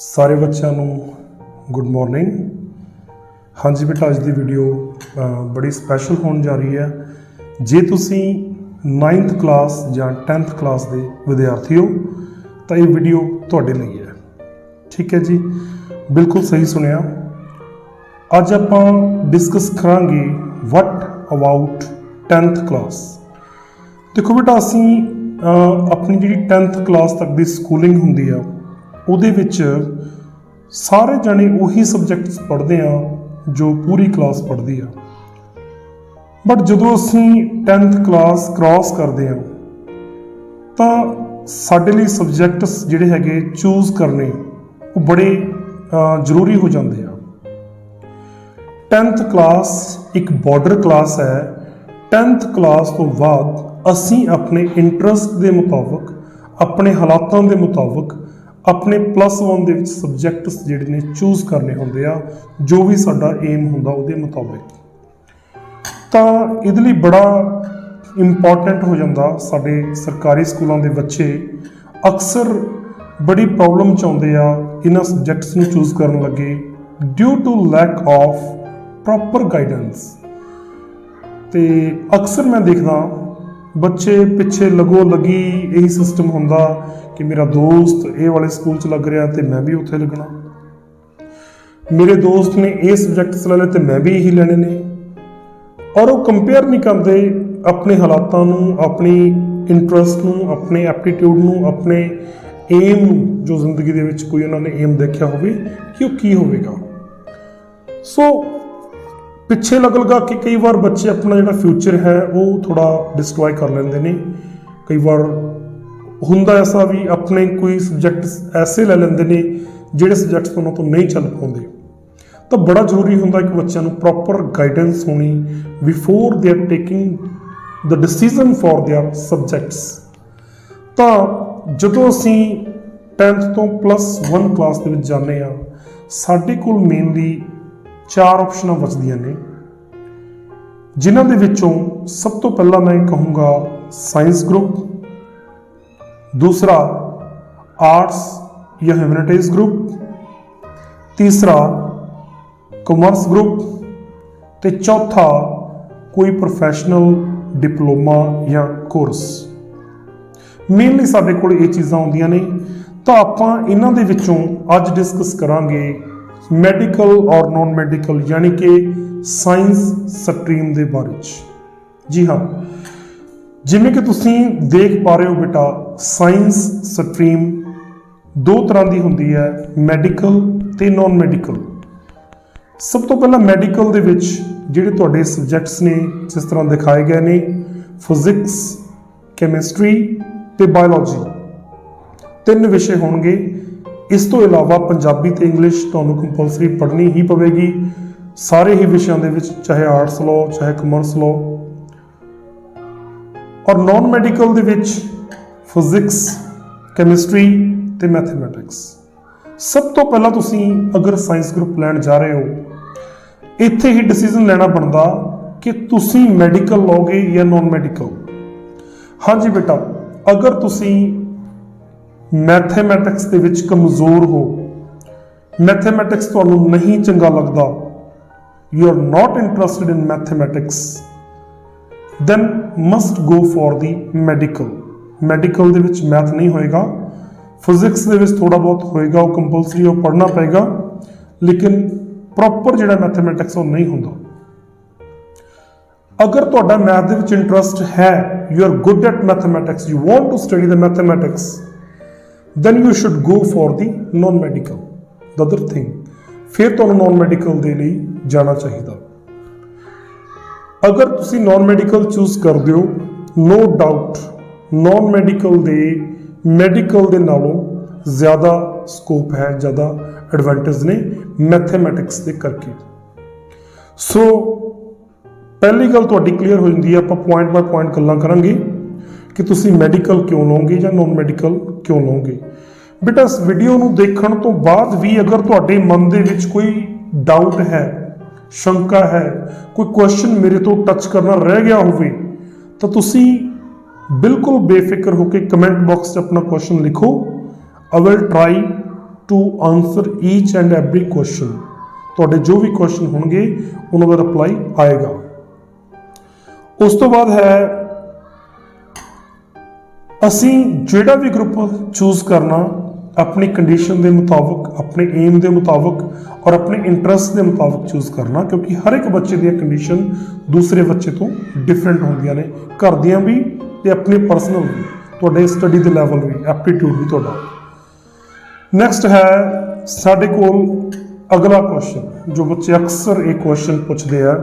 सारे बच्चों को गुड मॉर्निंग। हाँ जी बेटा, अज की वीडियो बड़ी स्पैशल होने जा रही है। जे तुसी 9th क्लास या 10th क्लास के विद्यार्थी हो तो ये वीडियो तुहाडे लई है। ठीक है जी, बिल्कुल सही सुनिया। अज आपां डिस्कस करांगे वट अबाउट 10th क्लास। देखो बेटा, असी अपनी जी 10th क्लास तक की स्कूलिंग होंदी आ ਉਹਦੇ ਵਿੱਚ ਸਾਰੇ जने ਉਹੀ सब्जैक्ट्स पढ़ते हैं जो पूरी क्लास पढ़ती है। बट जो असी 10th क्लास क्रॉस करते हैं तो साडे लिए सब्जैक्ट्स जिहड़े हैगे चूज करने वो बड़े जरूरी हो जाते हैं। 10th क्लास एक बॉर्डर क्लास है। 10th क्लास तो बाद असी अपने इंटरस्ट के मुताबिक, अपने हालातों के मुताबिक अपने +1 ਦੇ ਵਿੱਚ ਸਬਜੈਕਟਸ ਜਿਹੜੇ ਨੇ ਚੂਜ਼ ਕਰਨੇ ਹੁੰਦੇ ਆ, ਜੋ ਵੀ ਸਾਡਾ ਏਮ ਹੁੰਦਾ ਉਹਦੇ ਮੁਤਾਬਿਕ। ਤਾਂ ਇਹਦੇ ਲਈ ਬੜਾ ਇੰਪੋਰਟੈਂਟ ਹੋ ਜਾਂਦਾ। ਸਾਡੇ ਸਰਕਾਰੀ ਸਕੂਲਾਂ ਦੇ ਬੱਚੇ ਅਕਸਰ ਬੜੀ ਪ੍ਰੋਬਲਮ ਚ ਆਉਂਦੇ ਆ ਇਹਨਾਂ ਸਬਜੈਕਟਸ ਨੂੰ ਚੂਜ਼ ਕਰਨ ਲੱਗੇ, due to lack of proper guidance. ਤੇ ਅਕਸਰ ਮੈਂ ਦੇਖਦਾ बच्चे पिछे लगो लगी यही सिस्टम होंदा कि मेरा दोस्त ये वाले स्कूल च लग रहा तो मैं भी उत्थे लगना, मेरे दोस्त ने ये सब्जैक्ट्स ले तो मैं भी यही लेने ने। और वो कंपेयर नहीं करते अपने हालातों नूं, अपनी इंटरस्ट नूं, अपने एप्टीट्यूड नूं, अपने एम जो जिंदगी दे विच कोई उन्होंने एम देखा होवे कि वो की होवेगा। सो पिछे लगा कि कई बार बच्चे अपना जो फ्यूचर है वो थोड़ा डिस्ट्रॉय कर लेंगे ने। कई बार हुंदा ऐसा भी अपने कोई सब्जैक्ट ऐसे ले लेंगे ने जिहड़े सब्जैक्ट्स उन्होंने तो नहीं चल पाते। तो बड़ा जरूरी होंदा कि बच्चों को प्रॉपर गाइडेंस होनी before they are taking the decision for their subjects. तो जो असी 10th तो +1 क्लास के जाने आ, साडे कोल मेनली 4 ऑप्शन बचदियां ने, जिन्हां दे विचों सब तो पहला मैं कहूँगा साइंस ग्रुप, दूसरा आर्ट्स या ह्यूमैनिटीज ग्रुप, तीसरा कॉमर्स ग्रुप, ते चौथा कोई प्रोफैशनल डिप्लोमा या कोर्स। मेनली साडे कोल ये चीज़ां आउंदियां ने। तो आपां इन्हां दे विचों अज डिस्कस करांगे मैडिकल और नॉन मैडिकल यानी कि साइंस स्ट्रीम के बारे च। जी हाँ, जिमें कि तुसी देख पा रहे हो बेटा, साइंस स्ट्रीम 2 तरह की होंदी है, मैडिकल ते नॉन मैडिकल। सब तो पहला मैडिकल दे विच जिहड़े तुहाडे सब्जैक्ट्स ने जिस तरह दिखाए गए ने, फिजिक्स, कैमिस्ट्री ते बायोलॉजी 3 विषय होंगे। इस तो इलावा पंजाबी ते इंग्लिश तुहानूं कंपलसरी पढ़नी ही पवेगी सारे ही विषयों के विच, चाहे आर्ट्स लो चाहे कॉमर्स लो। और नॉन मैडिकल दे विच फिजिक्स, कैमिस्ट्री ते मैथमैटिक्स। सब तो पहला तुसी अगर साइंस ग्रुप लैण जा रहे हो, इत्थे ही डिसीजन लेना बनता कि तुसी मैडिकल लोगे या नॉन मैडिकल। हाँ जी बेटा, अगर तुसी मैथमैटिक्स दे विच कमज़ोर हो, मैथमैटिक्स तुहानूं नहीं चंगा लगता, you are not interested in mathematics, then must go for the medical. Medical दे विच मैथ नहीं होएगा, फिजिक्स दे विच थोड़ा बहुत होएगा, वो कंपलसरी वो पढ़ना पेगा, लेकिन प्रॉपर जिहड़ा मैथमैटिक्स वो नहीं होंदा। अगर तुहाडा मैथ दे विच इंटरस्ट है, you are good at mathematics, you want to study the mathematics, then you should go for the non medical, the other thing। फिर तो नॉन मैडिकल दे लिए जाना चाहिए। अगर तुसी नॉन मैडिकल चूज कर दियो, नो डाउट नॉन मैडिकल दे medical दे नालों ज़्यादा स्कोप है, ज़्यादा एडवांटेज ने मैथमैटिक्स दे करके। सो पहली गल तुहाडी क्लीयर हो जाती है। आप पॉइंट बाय पॉइंट गल्लां करांगे कि तुसी मैडिकल क्यों लोगे या नॉन मैडिकल क्यों लोगे। बेटा, इस वीडियो को देखने तो बाद भी अगर तुहाडे मन दे विच कोई डाउट है, शंका है, कोई क्वेश्चन मेरे तो टच करना रह गया होवे, तो तुसी बिल्कुल बेफिक्र होकर कमेंट बॉक्स में अपना क्वेश्चन लिखो। I will try to answer each and every question. ਤੁਹਾਡੇ जो भी क्वेश्चन होंगे उन्होंने रिप्लाई आएगा। उस तो बाद है ਅਸੀਂ ਜਿਹੜਾ भी ग्रुप चूज करना अपनी कंडीशन के मुताबिक, अपने एम के मुताबिक और अपने इंटरस्ट के मुताबिक चूज करना, क्योंकि हर एक बच्चे दी कंडीशन दूसरे बच्चे तो डिफरेंट होंदियां ने, घर दियां भी ते अपने पर्सनल भी, तुहाडे स्टडी के लैवल भी, एप्टीट्यूड भी तुहाडा। नैक्सट है साडे कोल अगला क्वेश्चन जो बच्चे अक्सर एक क्वेश्चन पूछते हैं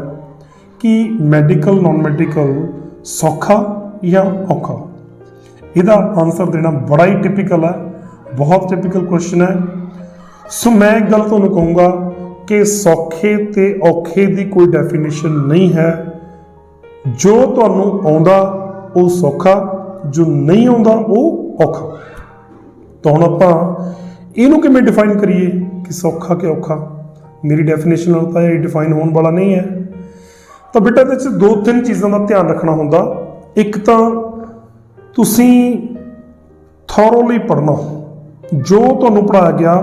कि मैडिकल नॉन मैडिकल सौखा या औखा। इसका आंसर देना बड़ा ही टिपिकल है, बहुत टिपिकल क्वेश्चन है। सो मैं एक गल तुहानूं कहूँगा कि सौखे ते औखे की कोई डेफिनेशन नहीं है। जो तुहानूं आउंदा वो सौखा, जो नहीं आउंदा वो औखा। तो हुण आपां इहनूं किवें डिफाइन करिए कि सौखा कि औखा। मेरी डेफिनेशन तो ये डिफाइन होने वाला नहीं है। तो बेटा ये दो तीन चीज़ों का ध्यान रखना होंदा। एक तो तुसी थॉरोली पढ़ना, जो तुहानूं पढ़ाया गया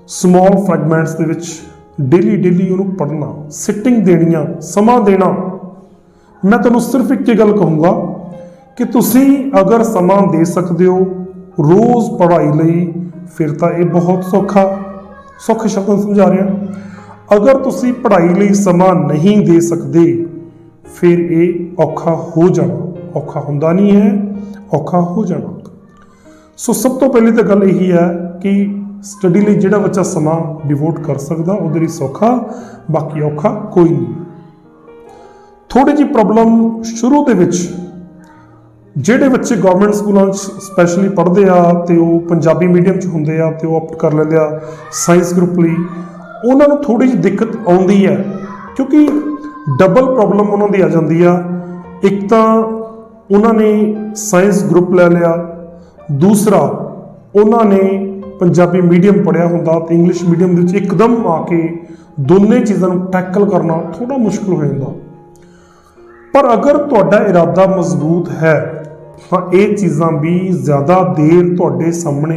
स्मॉल फ्रैगमेंट्स दे विच डेली उन्होंने पढ़ना, सिटिंग देनिया, समा देना। मैं तुहानूं सिर्फ एक गल कहूँगा कि तुसी अगर समा दे सकते हो रोज़ पढ़ाई लई, फिर तो ये बहुत सौखे शब्द समझा रहे हैं। अगर तुसी पढ़ाई लई समा नहीं दे सकते फिर ये औखा हो जाना। औखा हुंदा नहीं है, औखा हो जाना। सो सब तो पहली तो गल यही है कि स्टडी लई जिहड़ा बच्चा समा डिवोट कर सकता उहदे लई सौखा, बाकी औखा कोई नहीं। थोड़ी जी प्रॉब्लम शुरू दे विच ਜਿਹੜੇ बच्चे गवर्नमेंट स्कूलों स्पैशली पढ़ते हैं तो वो पंजाबी मीडियम च होंगे आ तो ऑप्ट कर लेंगे साइंस ग्रुप ਲਈ, उन्होंने थोड़ी जी दिक्कत आती है क्योंकि डबल प्रॉब्लम उन्होंने आ जाती है। एक तो उन्होंने साइंस ग्रुप ले लिया, दूसरा उन्होंने पंजाबी मीडियम पढ़िया होंदा तो इंग्लिश मीडियम के एकदम आके दोनों चीज़ों टैकल करना थोड़ा मुश्किल हो जाता। पर अगर तुहाडा इरादा मजबूत है तो ये चीज़ां भी ज़्यादा देर तुहाडे सामने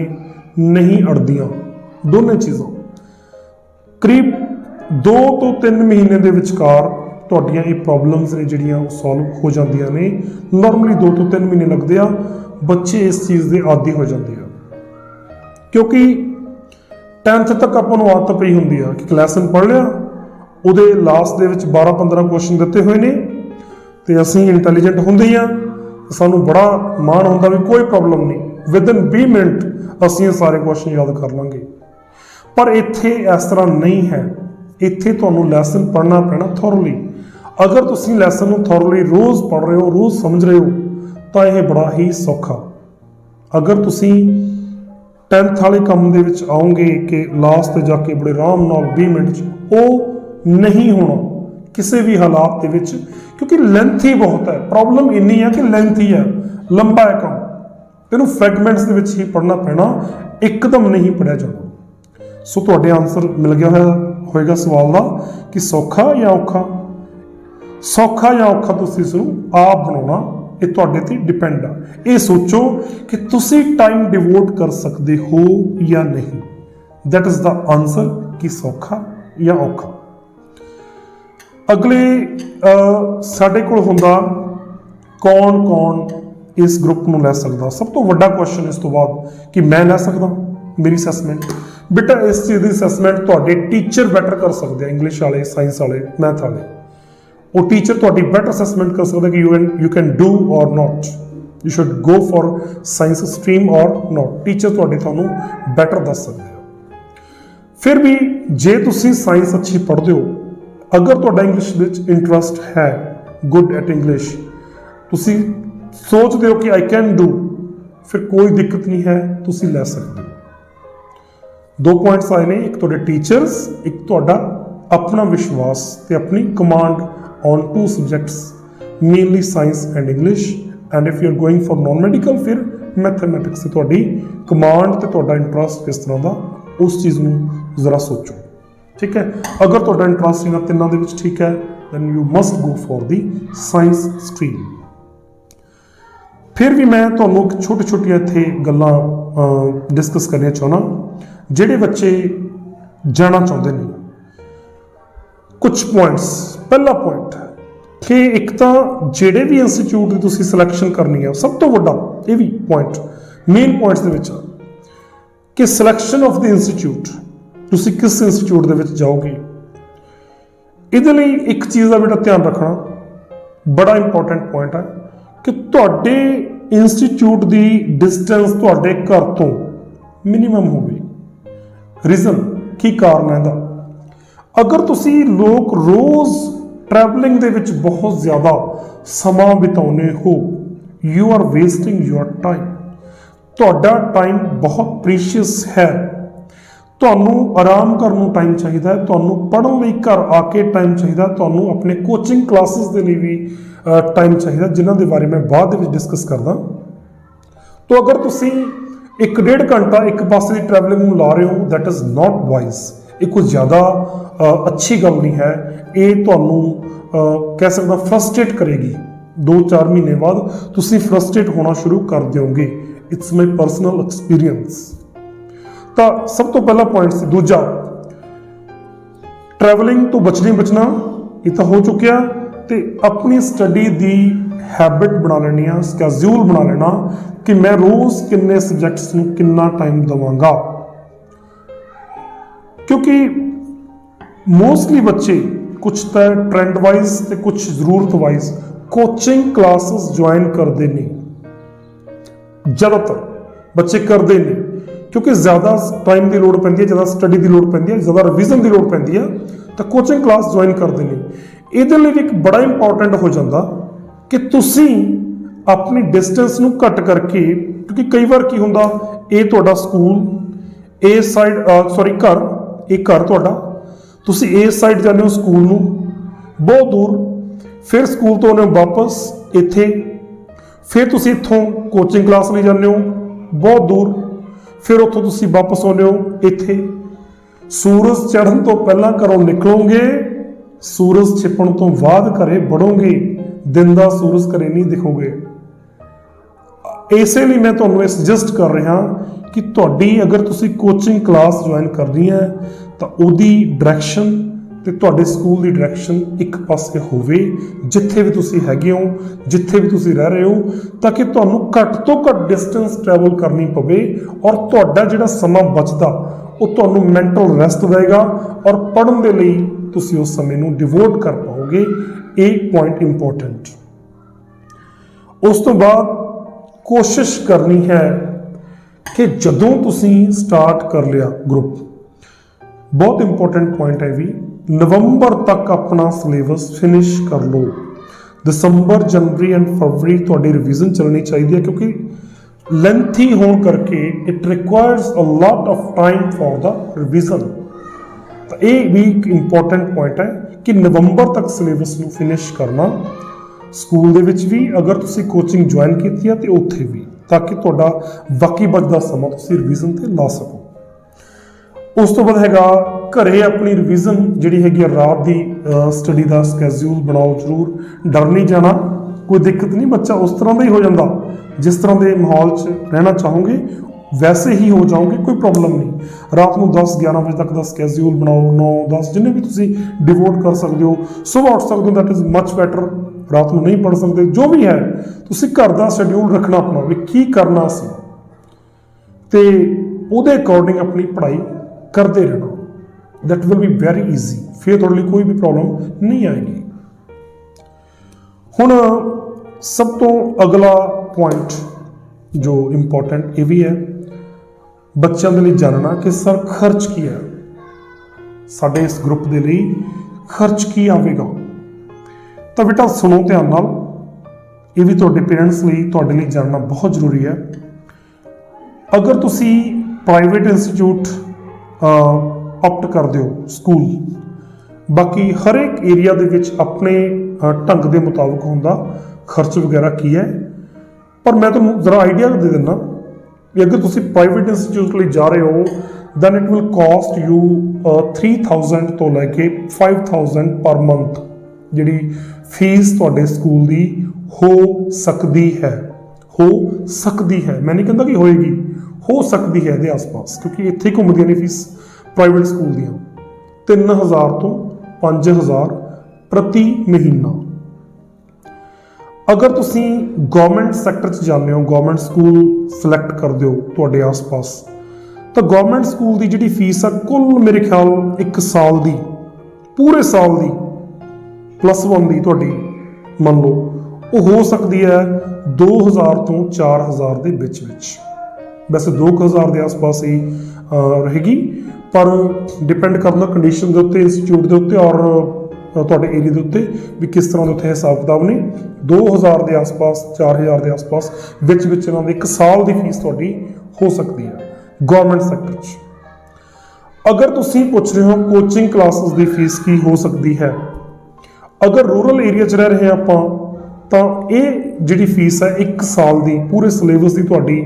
नहीं अड़दियां। दोनों चीज़ां करीब 2 तो 3 महीने के विचकार तुहाडियां ये प्रॉब्लम्स ने जिहड़ियां सॉल्व हो जांदियां ने। नॉर्मली 2 तो 3 महीने लगते हैं, बच्चे इस चीज़ के आदी हो जाते हैं क्योंकि 10th तक आपां नूं आदत पई हुंदी है कि लैसन पढ़ लिया, उहदे लास्ट दे विच 12-15 क्वेश्चन दिते हुए ने तो असीं इंटैलीजेंट होंदे ही हाँ, सानूं बड़ा मान होंदा भी कोई प्रॉब्लम नहीं, विदिन 20 मिनट असीं सारे क्वेश्चन याद कर लांगे। पर इत्थे इस तरह नहीं है। इत्थे तुहानूं लैसन पढ़ना पैना थॉरली। अगर तुसीं लैसन नूं थॉरली रोज़ पढ़ रहे हो, रोज़ समझ रहे हो तो यह बड़ा ही सौखा। अगर तुसीं 10th वाले काम दे विच आओगे कि लास्ट ते जाके बड़े आराम नाल 20 मिनट वो नहीं होना किसी भी हालात के विच, क्योंकि लेंथ ही बहुत है। प्रॉब्लम इन्नी है कि लेंथ ही है, लंबा है काम, तेनों फ्रैगमेंट्स के विच ही पढ़ना पैना, एकदम नहीं पढ़िया जाना। सो तुहाडे आंसर मिल गया होएगा सवाल का कि सौखा या औखा। सौखा या औखा तुसीं इसनूं आप बनाउणा, ये तुहाडे ते डिपेंड आ। ये सोचो कि तुसीं टाइम डिवोट कर सकते हो या नहीं। दैट इज़ द आंसर कि सौखा या औखा। अगले साडे कोल हुंदा कौन कौन इस ग्रुप नूं लै सकदा। सब तो वड्डा क्वेश्चन इस तो बाद कि मैं लै सकदा मेरी असैसमेंट। बेटा इस चीज़ की असैसमेंट तुहाडे टीचर बैटर कर सकते हैं, इंग्लिश वाले, साइंस वाले, मैथ वाले। वो टीचर तुहाडी बैटर असैसमेंट कर सकते कि यू कैन डू और not, you should go for science stream और नॉट। टीचर तुहानूं बैटर दस सकते हो। फिर भी जे तुसीं साइंस अच्छी पढ़ते हो, अगर तुहाडा इंग्लिश विच इंटरस्ट है, गुड एट इंग्लिश, तुसीं सोचते हो कि आई कैन डू, फिर कोई दिक्कत नहीं है, तुसीं लै सकते हो। 2 पॉइंट्स आए ने, एक तुहाडे टीचर्स, एक तुहाडा अपना विश्वास ते अपनी command on 2 subjects, mainly science and English. And if you are going for non medical फिर मैथमैटिक्स से तुहाडी कमांड ते तुहाडा इंटरस्ट किस तरह का, उस चीज़ नूं जरा सोचो। ठीक है, अगर तुहाडा इंटरस्ट इन्हां तिन्नां दे विच ठीक है then you must go for the science stream. फिर भी मैं तुहानूं छोटी छोटियां इत्थे गल्लां डिस्कस करनियां चाहुंदा। ਜਿਹੜੇ ਬੱਚੇ ਜਾਣਾ ਚਾਹੁੰਦੇ ਨੇ, ਕੁਝ ਪੁਆਇੰਟਸ। ਪਹਿਲਾ ਪੁਆਇੰਟ ਕਿ ਇੱਕ ਤਾਂ ਜਿਹੜੇ ਵੀ ਇੰਸਟੀਚਿਊਟ ਦੀ ਤੁਸੀਂ ਸਿਲੈਕਸ਼ਨ ਕਰਨੀ ਹੈ, ਸਭ ਤੋਂ ਵੱਡਾ ਇਹ ਵੀ ਪੁਆਇੰਟ ਮੇਨ ਪੁਆਇੰਟਸ ਦੇ ਵਿੱਚ ਕਿ ਸਿਲੈਕਸ਼ਨ ਆਫ ਦ ਇੰਸਟੀਚਿਊਟ, ਤੁਸੀਂ ਕਿਸ ਇੰਸਟੀਚਿਊਟ ਦੇ ਵਿੱਚ ਜਾਓਗੇ। ਇਹਦੇ ਲਈ ਇੱਕ ਚੀਜ਼ ਦਾ ਬੇਟਾ ਧਿਆਨ ਰੱਖਣਾ, ਬੜਾ ਇੰਪੋਰਟੈਂਟ ਪੁਆਇੰਟ ਹੈ ਕਿ ਤੁਹਾਡੇ ਇੰਸਟੀਚਿਊਟ ਦੀ ਡਿਸਟੈਂਸ ਤੁਹਾਡੇ ਘਰ ਤੋਂ ਮਿਨੀਮਮ ਹੋਵੇ। ਰੀਜ਼ਨ ਕੀ ਕਾਰਨ ਹੈ ਇਹਦਾ? ਅਗਰ ਤੁਸੀਂ ਲੋਕ ਰੋਜ਼ ਟਰੈਵਲਿੰਗ ਦੇ ਵਿੱਚ ਬਹੁਤ ਜ਼ਿਆਦਾ ਸਮਾਂ ਬਿਤਾਉਂਦੇ ਹੋ, you are wasting your time. ਤੁਹਾਡਾ ਟਾਈਮ ਬਹੁਤ ਪ੍ਰੀਸ਼ੀਅਸ ਹੈ। ਤੁਹਾਨੂੰ ਆਰਾਮ ਕਰਨ ਨੂੰ ਟਾਈਮ ਚਾਹੀਦਾ ਹੈ, ਤੁਹਾਨੂੰ ਪੜ੍ਹਨ ਲਈ ਘਰ ਆ ਕੇ ਟਾਈਮ ਚਾਹੀਦਾ, ਤੁਹਾਨੂੰ ਆਪਣੇ ਕੋਚਿੰਗ ਕਲਾਸਿਸ ਦੇ ਲਈ ਵੀ ਟਾਈਮ ਚਾਹੀਦਾ, ਜਿਨ੍ਹਾਂ ਦੇ ਬਾਰੇ ਮੈਂ ਬਾਅਦ ਦੇ ਵਿੱਚ ਡਿਸਕਸ ਕਰਦਾ। ਤਾਂ ਅਗਰ ਤੁਸੀਂ 1-1.5 ਘੰਟਾ ਇੱਕ ਪਾਸੇ ਦੀ ਟਰੈਵਲਿੰਗ ਨੂੰ ਲਾ ਰਹੇ ਹੋ, ਦੈਟ ਇਜ਼ ਨਾਟ ਵਾਈਜ਼। ਇਹ ਕੋਈ ਜ਼ਿਆਦਾ ਅੱਛੀ ਗੱਲ ਨਹੀਂ ਹੈ। ਇਹ ਤੁਹਾਨੂੰ ਕਹਿ ਸਕਦਾ ਫਰਸਟ੍ਰੇਟ ਕਰੇਗੀ। 2-4 ਮਹੀਨੇ ਬਾਅਦ ਤੁਸੀਂ ਫਰਸਟ੍ਰੇਟ ਹੋਣਾ ਸ਼ੁਰੂ ਕਰ ਦਿਓਗੇ। It's my personal experience. ਤਾਂ ਸਭ ਤੋਂ ਪਹਿਲਾ ਪੁਆਇੰਟ ਸੀ। ਦੂਜਾ, ਟਰੈਵਲਿੰਗ ਤੋਂ ਬਚਣਾ, ਇਹ ਤਾਂ ਹੋ ਚੁੱਕਿਆ। ਤੇ ਆਪਣੀ ਸਟੱਡੀ ਦੀ ਹੈਬਿਟ ਬਣਾ ਲੈਣੀ ਆ, ਸਕੈਜੂਲ ਬਣਾ ਲੈਣਾ ਕਿ ਮੈਂ ਰੋਜ਼ ਕਿੰਨੇ ਸਬਜੈਕਟਸ ਨੂੰ ਕਿੰਨਾ ਟਾਈਮ ਦੇਵਾਂਗਾ। ਕਿਉਂਕਿ ਮੋਸਟਲੀ ਬੱਚੇ ਕੁਝ ਤਾਂ ਟ੍ਰੈਂਡ ਵਾਈਜ਼ ਤੇ ਕੁਝ ਜ਼ਰੂਰਤ ਵਾਈਜ਼ ਕੋਚਿੰਗ ਕਲਾਸਿਸ ਜੁਆਇਨ ਕਰਦੇ ਨੇ। ਜ਼ਿਆਦਾਤਰ ਬੱਚੇ ਕਰਦੇ ਨੇ ਕਿਉਂਕਿ ਜ਼ਿਆਦਾ ਟਾਈਮ ਦੀ ਲੋੜ ਪੈਂਦੀ ਹੈ, ਜ਼ਿਆਦਾ ਸਟੱਡੀ ਦੀ ਲੋੜ ਪੈਂਦੀ ਹੈ, ਜ਼ਿਆਦਾ ਰਿਵੀਜ਼ਨ ਦੀ ਲੋੜ ਪੈਂਦੀ ਹੈ, ਤਾਂ ਕੋਚਿੰਗ ਕਲਾਸ ਜੁਆਇਨ ਕਰਦੇ ਨੇ। ਇਹਦੇ ਲਈ ਵੀ ਇੱਕ ਬੜਾ ਇੰਪੋਰਟੈਂਟ ਹੋ ਜਾਂਦਾ ਕਿ ਤੁਸੀਂ ਆਪਣੀ ਡਿਸਟੈਂਸ ਨੂੰ ਘੱਟ ਕਰਕੇ, ਕਿਉਂਕਿ ਕਈ ਵਾਰ ਕੀ ਹੁੰਦਾ, ਇਹ ਤੁਹਾਡਾ ਸਕੂਲ, ਇਹ ਸਾਈਡ ਘਰ, ਇਹ ਘਰ ਤੁਹਾਡਾ, ਤੁਸੀਂ ਇਸ ਸਾਈਡ ਜਾਂਦੇ ਹੋ ਸਕੂਲ ਨੂੰ ਬਹੁਤ ਦੂਰ, ਫਿਰ ਸਕੂਲ ਤੋਂ ਆਉਂਦੇ ਹੋ ਵਾਪਸ ਇੱਥੇ, ਫਿਰ ਤੁਸੀਂ ਇੱਥੋਂ ਕੋਚਿੰਗ ਕਲਾਸ ਲਈ ਜਾਂਦੇ ਹੋ ਬਹੁਤ ਦੂਰ, ਫਿਰ ਉੱਥੋਂ ਤੁਸੀਂ ਵਾਪਸ ਆਉਂਦੇ ਹੋ ਇੱਥੇ। ਸੂਰਜ ਚੜ੍ਹਨ ਤੋਂ ਪਹਿਲਾਂ ਘਰੋਂ ਨਿਕਲੋਗੇ, ਸੂਰਜ ਛਿਪਣ ਤੋਂ ਬਾਅਦ ਘਰੇ ਵੜੋਗੇ, ਦਿਨ ਦਾ ਸੂਰਜ ਘਰੇ ਨਹੀਂ ਦਿਖੋਗੇ। ਇਸੇ ਲਈ ਮੈਂ ਤੁਹਾਨੂੰ ਇਹ ਸੁਜੈਸਟ ਕਰ ਰਿਹਾ ਕਿ ਤੁਹਾਡੀ ਅਗਰ ਤੁਸੀਂ ਕੋਚਿੰਗ ਕਲਾਸ ਜੁਆਇਨ ਕਰਨੀ ਹੈ ਤਾਂ ਉਹਦੀ ਡਾਇਰੈਕਸ਼ਨ ਤੇ ਤੁਹਾਡੇ ਸਕੂਲ ਦੀ ਡਾਇਰੈਕਸ਼ਨ ਇੱਕ ਪਾਸੇ ਹੋਵੇ, ਜਿੱਥੇ ਵੀ ਤੁਸੀਂ ਹੈਗੇ ਹੋ, ਜਿੱਥੇ ਵੀ ਤੁਸੀਂ ਰਹਿ ਰਹੇ ਹੋ, ਤਾਂ ਕਿ ਤੁਹਾਨੂੰ ਘੱਟ ਤੋਂ ਘੱਟ ਡਿਸਟੈਂਸ ਟਰੈਵਲ ਕਰਨੀ ਪਵੇ ਔਰ ਤੁਹਾਡਾ ਜਿਹੜਾ ਸਮਾਂ ਬਚਦਾ ਉਹ ਤੁਹਾਨੂੰ ਮੈਂਟਲ ਰੈਸਟ ਦੇਵੇਗਾ ਔਰ ਪੜ੍ਹਨ ਦੇ ਲਈ ਤੁਸੀਂ ਉਸ ਸਮੇਂ ਨੂੰ ਡਿਵੋਟ ਕਰ ਪਾਓਗੇ। ਇਹ ਪੁਆਇੰਟ ਇੰਪੋਰਟੈਂਟ। ਉਸ ਤੋਂ ਬਾਅਦ ਕੋਸ਼ਿਸ਼ ਕਰਨੀ ਹੈ ਕਿ ਜਦੋਂ ਤੁਸੀਂ ਸਟਾਰਟ ਕਰ ਲਿਆ ਗਰੁੱਪ, ਬਹੁਤ ਇੰਪੋਰਟੈਂਟ ਪੁਆਇੰਟ ਹੈ ਵੀ, ਨਵੰਬਰ ਤੱਕ ਆਪਣਾ ਸਿਲੇਬਸ ਫਿਨਿਸ਼ ਕਰ ਲਓ। ਦਸੰਬਰ, ਜਨਵਰੀ ਐਂਡ ਫਰਵਰੀ ਤੁਹਾਡੀ ਰਿਵੀਜ਼ਨ ਚੱਲਣੀ ਚਾਹੀਦੀ ਹੈ, ਕਿਉਂਕਿ ਲੈਂਥੀ ਹੋਣ ਕਰਕੇ it requires a lot of time for the revision. ਤਾਂ ਇਹ ਵੀ ਇੱਕ ਇੰਪੋਰਟੈਂਟ ਪੁਆਇੰਟ ਹੈ ਕਿ ਨਵੰਬਰ ਤੱਕ ਸਿਲੇਬਸ ਨੂੰ ਫਿਨਿਸ਼ ਕਰਨਾ, ਸਕੂਲ ਦੇ ਵਿੱਚ ਵੀ ਅਗਰ ਤੁਸੀਂ ਕੋਚਿੰਗ ਜੁਆਇਨ ਕੀਤੀ ਹੈ ਤੇ ਉੱਥੇ ਵੀ, ਤਾਂ ਕਿ ਤੁਹਾਡਾ ਬਾਕੀ ਬਚਦਾ ਸਮਾਂ ਤੁਸੀਂ ਰਿਵੀਜ਼ਨ ਤੇ ਲਾ ਸਕੋ। ਉਸ ਤੋਂ ਬਾਅਦ ਹੈਗਾ ਘਰੇ ਆਪਣੀ ਰਿਵੀਜ਼ਨ ਜਿਹੜੀ ਹੈਗੀ ਆ, ਰਾਤ ਦੀ ਸਟੱਡੀ ਦਾ ਸਕੈਜੂਲ ਬਣਾਓ ਜ਼ਰੂਰ। ਡਰ ਨਹੀਂ ਜਾਣਾ, ਕੋਈ ਦਿੱਕਤ ਨਹੀਂ, ਬੱਚਾ ਉਸ ਤਰ੍ਹਾਂ ਦਾ ਹੀ ਹੋ ਜਾਂਦਾ, ਜਿਸ ਤਰ੍ਹਾਂ ਦੇ ਮਾਹੌਲ 'ਚ ਰਹਿਣਾ ਚਾਹੋਗੇ ਵੈਸੇ ਹੀ ਹੋ ਜਾਓਗੇ, ਕੋਈ ਪ੍ਰੋਬਲਮ ਨਹੀਂ। ਰਾਤ ਨੂੰ 10-11 ਵਜੇ ਤੱਕ ਦਾ ਸਕੈਜੂਲ ਬਣਾਓ, 9-10 ਜਿੰਨੇ ਵੀ ਤੁਸੀਂ ਡਿਵੋਟ ਕਰ ਸਕਦੇ ਹੋ। ਸੁਬਾਹ ਉੱਠ ਸਕਦੇ ਹੋ, ਦੈਟ ਇਜ਼ ਮੱਚ ਬੈਟਰ। ਰਾਤ ਨੂੰ ਨਹੀਂ ਪੜ੍ਹ ਸਕਦੇ, ਜੋ ਵੀ ਹੈ ਤੁਸੀਂ ਘਰ ਦਾ ਸ਼ੈਡਿਊਲ ਰੱਖਣਾ ਆਪਣਾ ਵੀ ਕੀ ਕਰਨਾ ਅਸੀਂ, ਤੇ ਉਹਦੇ ਅਕੋਰਡਿੰਗ ਆਪਣੀ ਪੜ੍ਹਾਈ ਕਰਦੇ ਰਹਿਣਾ। That will be very easy. ਫਿਰ ਤੁਹਾਡੇ ਲਈ ਕੋਈ ਵੀ ਪ੍ਰੋਬਲਮ ਨਹੀਂ ਆਏਗੀ। ਹੁਣ ਸਭ ਤੋਂ ਅਗਲਾ ਪੁਆਇੰਟ ਜੋ ਇੰਪੋਰਟੈਂਟ ਇਹ ਵੀ ਹੈ, ਬੱਚਿਆਂ ਦੇ ਲਈ ਜਾਣਨਾ ਕਿ ਸਰ ਖਰਚ ਕੀ ਹੈ, ਸਾਡੇ ਇਸ ਗਰੁੱਪ ਦੇ ਲਈ ਖਰਚ ਕੀ ਆਵੇਗਾ। ਤਾਂ ਬੇਟਾ ਸੁਣੋ ਧਿਆਨ ਨਾਲ, ਇਹ ਵੀ ਤੁਹਾਡੇ ਪੇਰੈਂਟਸ ਲਈ, ਤੁਹਾਡੇ ਲਈ ਜਾਣਨਾ ਬਹੁਤ ਜ਼ਰੂਰੀ ਹੈ। ਅਗਰ ਤੁਸੀਂ ਪ੍ਰਾਈਵੇਟ ਇੰਸਟੀਚਿਊਟ ਆਪਟ ਕਰਦੇ ਹੋ, ਸਕੂਲ, ਬਾਕੀ ਹਰ ਇੱਕ ਏਰੀਆ ਦੇ ਵਿੱਚ ਆਪਣੇ ਢੰਗ ਦੇ ਮੁਤਾਬਕ ਹੁੰਦਾ ਖਰਚ ਵਗੈਰਾ ਕੀ ਹੈ, ਪਰ ਮੈਂ ਤੁਹਾਨੂੰ ਜ਼ਰਾ ਆਈਡੀਆ ਦੇ ਦਿੰਦਾ ਵੀ ਅਗਰ ਤੁਸੀਂ ਪ੍ਰਾਈਵੇਟ ਇੰਸਟੀਚਿਊਟ ਲਈ ਜਾ ਰਹੇ ਹੋ then it will cost you 3000 ਤੋਂ ਲੈ ਕੇ 5000 ਪਰ ਮੰਥ ਜਿਹੜੀ ਫੀਸ ਤੁਹਾਡੇ ਸਕੂਲ ਦੀ ਹੋ ਸਕਦੀ ਹੈ। ਮੈਂ ਨਹੀਂ ਕਹਿੰਦਾ ਕਿ ਹੋਏਗੀ, हो सकती है ਇਹਦੇ आस-पास, क्योंकि ਇੱਥੇ घूमदियां ने फीस प्राइवेट स्कूल ਦੀਆਂ 3000 ਤੋਂ 5000 प्रति महीना। अगर तुसी गवर्नमेंट सैक्टर च जाते हो, गवर्नमेंट स्कूल सिलैक्ट करते हो तुहाडे आस-पास, तो गवर्नमेंट स्कूल की जिहड़ी फीस है कुल मेरे ख्याल 1 साल की, पूरे साल की +1 की तुहाडी मान लो वो हो सकती है 2000 तो 4000 के बिच विच। वैसे 2000 के आस-पास ही रहेगी, पर डिपेंड करना कंडीशन के उत्ते, इंस्टीट्यूट के उत्ते और तुहाडे एरिया के उत्ते भी किस तरह के उत्थे हिसाब किताब ने। 2000 के आस-पास 4000 के आस-पास विच विच इन्हां दी 1 साल की फीस तुहाडी हो सकती है गवर्नमेंट सैक्टर च। अगर तुसीं पुछ रहे हो कोचिंग क्लासेस की फीस की हो सकती है, अगर रूरल एरिया च रह रहे हैं आपां तो ये जिहड़ी फीस है 1 साल की पूरे सिलेबस की तुहाडी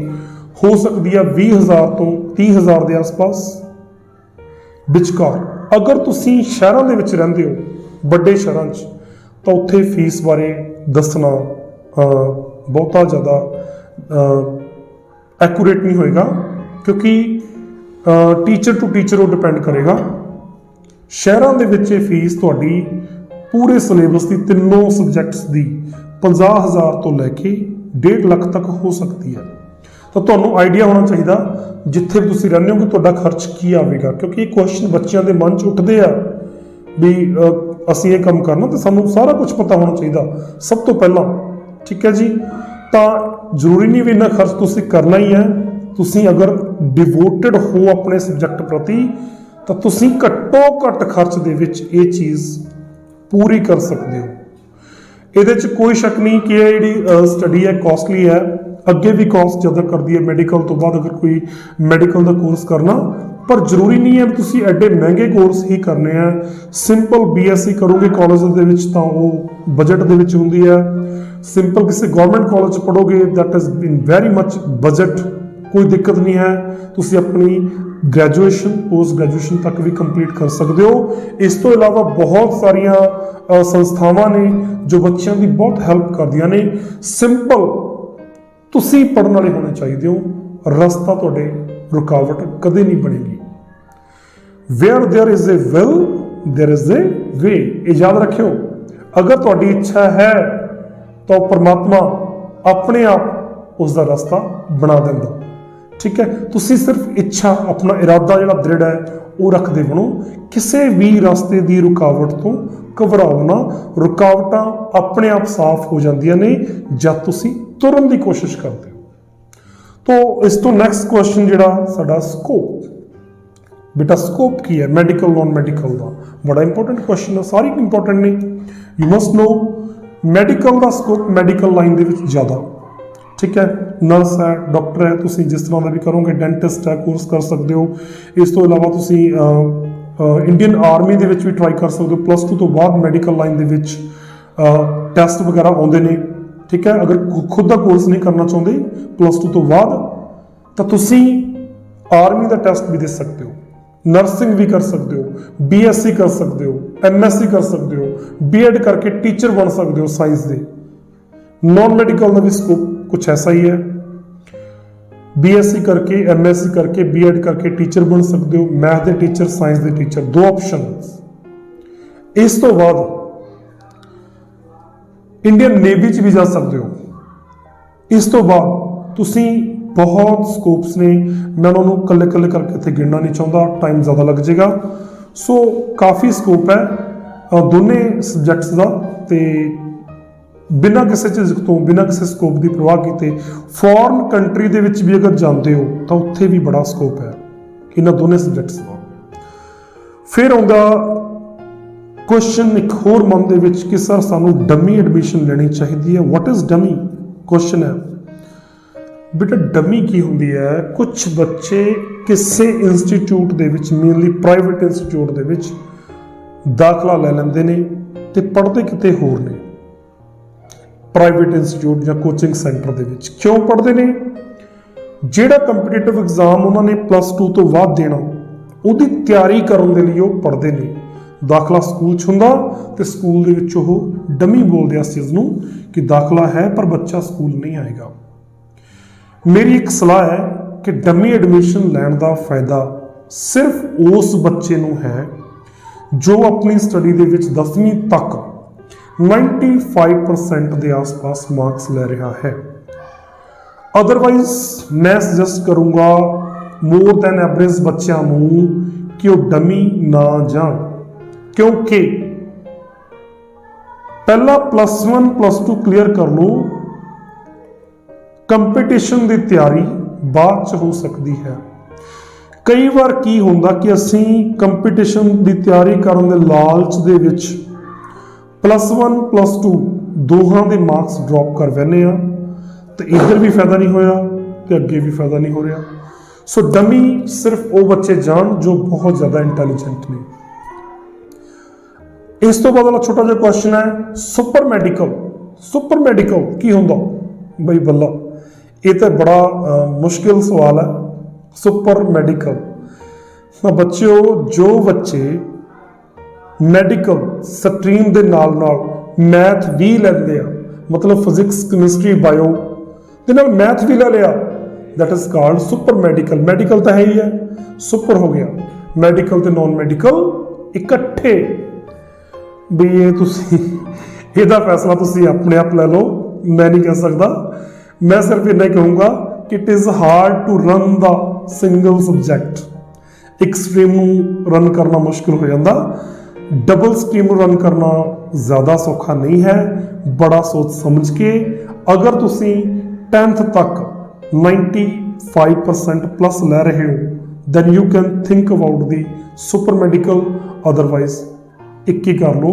हो सकती है 20000 तो 30000 के आस-पास विचकार। अगर तुसीं शहरों दे विच रहिंदे हो, ਵੱਡੇ शहरों च, तो उत्थे फीस बारे दसना बहुता ज़्यादा एक्यूरेट नहीं होएगा, क्योंकि टीचर टू टीचर वो डिपेंड करेगा। शहरों दे विच फीस तुहाडी पूरे सिलेबस की तीनों सबजैक्ट्स की 50000 तो लैके 1.5 लाख तक हो सकती है। तो तुहानूं आइडिया होना चाहिए जिथे भी तुसीं रहंदे हो कि तुहाडा खर्च की आवेगा, क्योंकि क्वेश्चन बच्चों के मन च उठते हैं भी असीं ये काम करना, तो सानूं सारा कुछ पता होना चाहिए सब तो पहला। ठीक है जी, तो जरूरी नहीं भी इन्ना खर्च तुसीं करना ही है। तुसीं अगर डिवोटेड हो अपने सबजैक्ट प्रति, तो तुसीं घट्टो घट्ट खर्च दे विच ये चीज़ पूरी कर सकते हो। ਇਹਦੇ 'ਚ कोई शक नहीं कि ये ਜਿਹੜੀ स्टडी है कॉस्टली है, अगे भी कॉस्ट ज़्यादा करती है मेडिकल तो बाद अगर कोई मेडिकल का कोर्स करना, पर जरूरी नहीं है तुसी एडे महंगे कोर्स ही करने हैं। सिंपल BSc करोगे कॉलेज दे विच तां वो बजट दे विच हुंदी है। सिंपल किसी गवर्नमेंट कॉलेज पढ़ोगे that is in very much budget, कोई दिक्कत नहीं है। तुसी अपनी ग्रैजुएशन पोस्ट ग्रैजुएशन तक भी कंप्लीट कर सकते हो। इस तो इलावा बहुत सारिया संस्थावां ने जो बच्चों की बहुत हेल्प करदियां ने। सिंपल तुसी पढ़ने वाले होने चाहिए हो, रस्ता तुहाडे रुकावट कदे नहीं बनेगी। Where there is a will there is a way, ये याद रखियो। अगर तुहाडी इच्छा है तो परमात्मा अपने आप उसका रास्ता बना देंदा। ठीक है, तुसी सिर्फ इच्छा अपना इरादा जिहड़ा दृढ़ है वो रखते बनो, किसी भी रास्ते की रुकावट तो घबराओ ना। रुकावटां अपने आप साफ हो जांदियां ने जब तुसी तुरन की कोशिश करते हो। तो इस तो नैक्सट क्वेश्चन जिहड़ा साडा स्कोप, बेटा स्कोप की है मैडिकल नॉन मैडिकल का, बड़ा इंपॉर्टेंट क्वेश्चन है, सारी इंपॉर्टेंट ने। यू मस्ट नो मैडिकल का स्कोप मैडिकल लाइन दे विच ज़्यादा। ठीक है, नर्स है, डॉक्टर है, तुसी जिस तरह का भी करोगे, डेंटिस्ट है कोर्स कर सकते हो। इस तो इलावा तुसी इंडियन आर्मी दे विच भी ट्राई कर सकते हो। +2 तो बाद मैडिकल लाइन दे विच टैसट वगैरह आउंदे ने। ठीक है, अगर खुद का कोर्स नहीं करना चाहते +2 तो बाद, तो तुसी आर्मी का टैसट भी दे सकते हो, नर्सिंग भी कर सकते हो, BSc कर सकते हो, MSc कर सकते हो, B.Ed करके टीचर बन सकते हो साइंस के। नॉन मेडिकल का भी स्कोप कुछ ऐसा ही है, BSc करके MSc करके B.Ed करके टीचर बन सकते हो, मैथ के टीचर, साइंस के टीचर, 2 ऑप्शन। इस तो बाद इंडियन नेवी च भी जा सकते हो। इस तो बाद तुसी बहुत स्कोप्स ने, मैं उन्होंने कल्ले कल्ले करके इतने गिनना नहीं चाहता, टाइम ज़्यादा लग जाएगा। सो काफ़ी स्कोप है दोनों सबजैक्ट्स का, तो बिना किसी चीज़ तो बिना किसी स्कोप की परवाह किए फॉरन कंट्री के विच भी अगर जाते हो तो उत्थे भी बड़ा स्कोप है इन्होंने दोनों सबजैक्ट्स का। फिर आउंदा क्वेश्चन एक होर मन दे विच कि सर सानू डमी एडमिशन लेनी चाहिए है। व्हाट इज़ डमी क्वेश्चन है। बेटा डमी की होंदी है, कुछ बच्चे किसी इंस्टीट्यूट दे विच, मेनली प्राइवेट इंस्टीट्यूट दे विच दाखला ले लेंदे ने ते पढ़ते किते होर ने, प्राइवेट इंस्टीट्यूट या कोचिंग सेंटर दे विच। क्यों पढ़ते ने? जिहड़ा कंपीटिटिव एग्जाम उन्होंने +2 तो बाद देना, उहदी तैयारी करने के लिए वो पढ़ते ने। दाखला स्कूल च हुंदा ते स्कूल दे विच ओह डमी बोलदे इस चीज़ नूं कि दाखला है पर बच्चा स्कूल नहीं आएगा। मेरी एक सलाह है कि डमी एडमिशन लैण का फायदा सिर्फ उस बच्चे नूं है जो अपनी स्टडी दे विच 10वीं तक 95% के आसपास मार्क्स ले रहा है। अदरवाइज मैं सजेस्ट करूँगा मोर दैन एवरेज बच्चों नूं कि वो डमी ना जाण, क्योंकि पहला +1 +2 क्लीयर कर लो, कंपीटिशन की तैयारी बाद च हो सकती है। कई बार की होंदा कि असी कंपीटिशन की तैयारी करने के लालच दे विच +1 +2 दोहां दे मार्क्स ड्रॉप कर बैठे आ, तो इधर भी फायदा नहीं होया तो अगे भी फायदा नहीं हो रहा। सो डमी सिर्फ वो बच्चे जान जो बहुत ज़्यादा इंटैलीजेंट ने। इस तो बाद वाला छोटा जिहा क्वेश्चन है सुपर मैडिकल की होंदा बई बल्ला, ये तो बड़ा मुश्किल सवाल है। सुपर मैडिकल बच्चों, जो बच्चे मैडिकल स्ट्रीम के नाल मैथ भी लैंदे आ, मतलब फिजिक्स केमिस्ट्री बायो दे नाल मैथ भी ले लिया, that is called super medical. Medical तो है ही है, सुपर हो गया, मैडिकल तो नॉन मैडिकल इकट्ठे। भी ये तुसी ਇਹਦਾ फैसला तुसी अपने आप ले लो, मैं नहीं कह सकता। मैं सिर्फ इतना ही कहूँगा कि it is hard to run the single subject. एक स्ट्रीम रन करना मुश्किल हो जाता, डबल स्ट्रीम रन करना ज़्यादा सौखा नहीं है। बड़ा सोच समझ के अगर तुसी 10th तक 95% प्लस ले रहे हो, then you can think about the super medical, otherwise एक ही कर लो,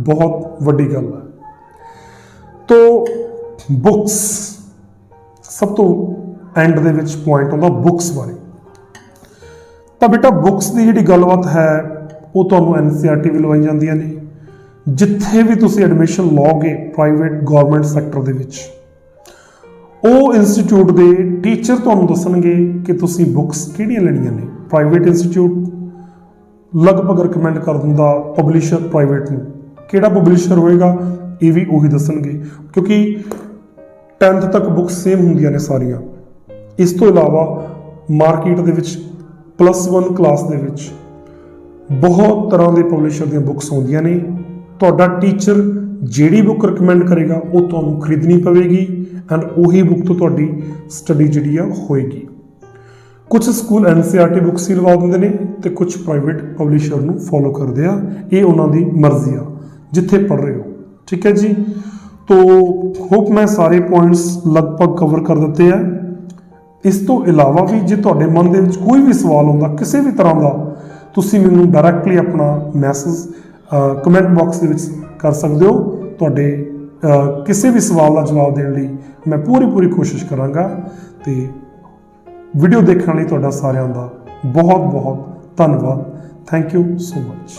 बहुत वड्डी गल है। तो बुक्स सब तो एंड दे विच पॉइंट आता बुक्स बारे। तो बेटा बुक्स की जी गलबात है वो तो NCERT भी लवाई जांदियां ने, जिथे भी तुसी एडमिशन लओगे प्राइवेट गौरमेंट सैक्टर दे विच, ਉਹ इंस्टीट्यूट के टीचर ਤੁਹਾਨੂੰ ਦੱਸਣਗੇ कि तुसी बुक्स ਕਿਹੜੀਆਂ ਲੈਣੀਆਂ ਨੇ। प्राइवेट इंस्टीट्यूट लगभग रिकमेंड कर दिंदा पबलिशर प्राइवेट ਨੂੰ, ਕਿਹੜਾ पबलिशर होएगा ये भी ਉਹੀ ਦੱਸਣਗੇ, क्योंकि 10th तक बुक्स सेम ਹੁੰਦੀਆਂ ਨੇ ਸਾਰੀਆਂ। ਇਸ ਤੋਂ ਇਲਾਵਾ ਮਾਰਕੀਟ ਦੇ ਵਿੱਚ +1 ਕਲਾਸ ਦੇ ਵਿੱਚ ਬਹੁਤ ਤਰ੍ਹਾਂ ਦੇ ਪਬਲਿਸ਼ਰ ਦੀਆਂ बुक्स ਆਉਂਦੀਆਂ ਨੇ। ਤੁਹਾਡਾ टीचर ਜਿਹੜੀ बुक रिकमेंड करेगा ਉਹ ਤੁਹਾਨੂੰ ਖਰੀਦਣੀ ਪਵੇਗੀ एंड उही बुक तो तुहाडी स्टडी जिहड़ी आ होएगी। कुछ स्कूल NCERT बुक्स ही लवा दिंदे ने ते कुछ प्राइवेट पबलिशर नूं फॉलो करदे आ, ये उन्हां दी मर्जी आ जिथे पढ़ रहे हो। ठीक है जी, तो होप मैं सारे पॉइंट्स लगभग कवर कर दिते हैं। इस तो इलावा भी जे तुहाडे मन दे विच कोई भी सवाल हुंदा किसी भी तरह का, तुसीं मैनूं डायरैक्टली अपना मैसेज कमेंट बॉक्स दे विच कर सकदे हो। तुहाडे किसी भी सवाल का जवाब देने लई मैं पूरी कोशिश करांगा। तो वीडियो देखने लई तुहाडा सारिआं दा बहुत बहुत धन्नवाद। Thank you so much.